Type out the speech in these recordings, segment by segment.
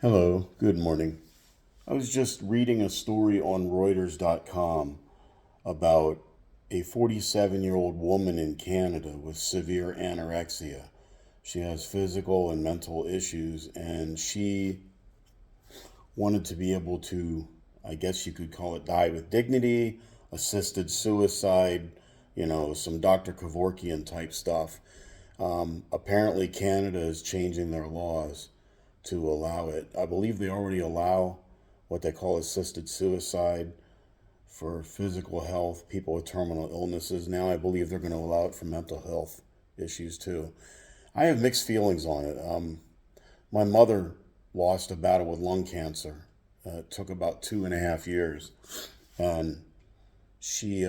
Hello, good morning. I was just reading a story on Reuters.com about a 47-year-old woman in Canada with severe anorexia. She has physical and mental issues, and she wanted to be able to, I guess you could call it, die with dignity, assisted suicide, some Dr. Kevorkian type stuff. Apparently, Canada is changing their laws to allow it. I believe they already allow what they call assisted suicide for physical health, people with terminal illnesses. Now I believe they're going to allow it for mental health issues too. I have mixed feelings on it. My mother lost a battle with lung cancer. It took about 2.5 years, and she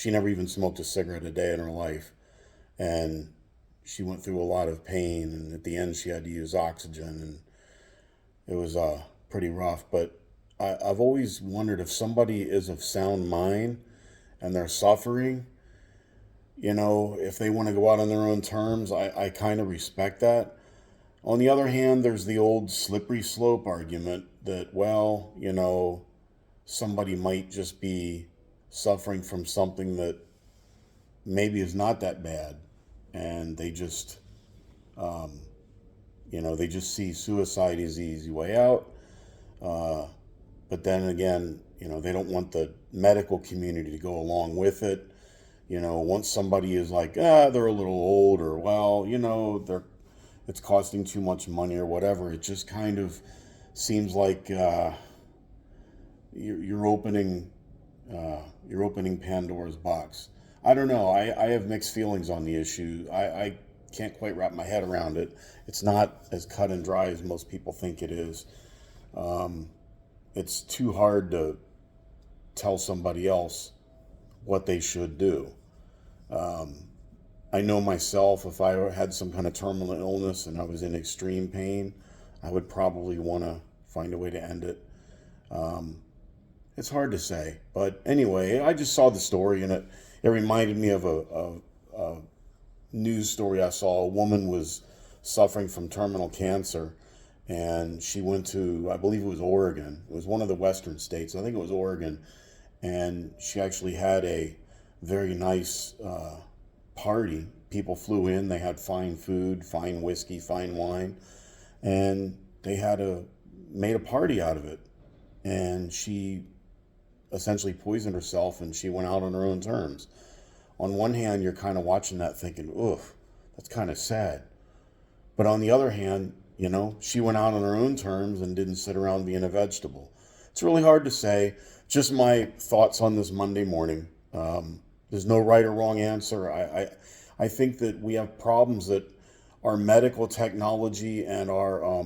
never even smoked a cigarette a day in her life, and she went through a lot of pain, and at the end she had to use oxygen, and it was pretty rough. But I've always wondered, if somebody is of sound mind and they're suffering, if they want to go out on their own terms, I kind of respect that. On the other hand, there's the old slippery slope argument that, well, somebody might just be suffering from something that maybe is not that bad, and um, they just see suicide as the easy way out. Uh, but then again, they don't want the medical community to go along with it. Once somebody is like, they're a little old, or, well, it's costing too much money or whatever, it just kind of seems like you're opening Pandora's box. I don't know. I have mixed feelings on the issue. I can't quite wrap my head around it. It's not as cut and dry as most people think it is. Um, it's too hard to tell somebody else what they should do. Um, I know myself, if I had some kind of terminal illness and I was in extreme pain, I would probably want to find a way to end it. Um, it's hard to say. But anyway, I just saw the story, and it reminded me of a news story I saw. A woman was suffering from terminal cancer, and she went to, I believe it was Oregon. It was one of the western states. I think it was Oregon. And she actually had a very nice party. People flew in, they had fine food, fine whiskey, fine wine, and they made a party out of it. And she essentially poisoned herself, and she went out on her own terms. On one hand, you're kind of watching that thinking, oof, that's kind of sad. But on the other hand, she went out on her own terms and didn't sit around being a vegetable. It's really hard to say. Just my thoughts on this Monday morning. There's no right or wrong answer. I think that we have problems that our medical technology and our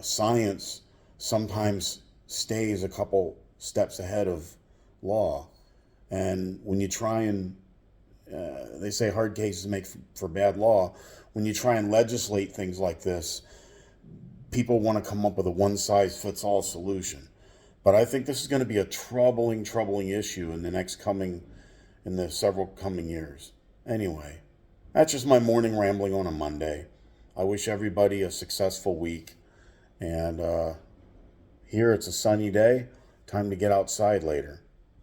science sometimes stays a couple steps ahead of law. And when you try and, they say hard cases make for bad law. When you try and legislate things like this, people want to come up with a one-size-fits-all solution. But I think this is going to be a troubling issue in the several coming years. Anyway, that's just my morning rambling on a Monday. I wish everybody a successful week. And here it's a sunny day. Time to get outside later.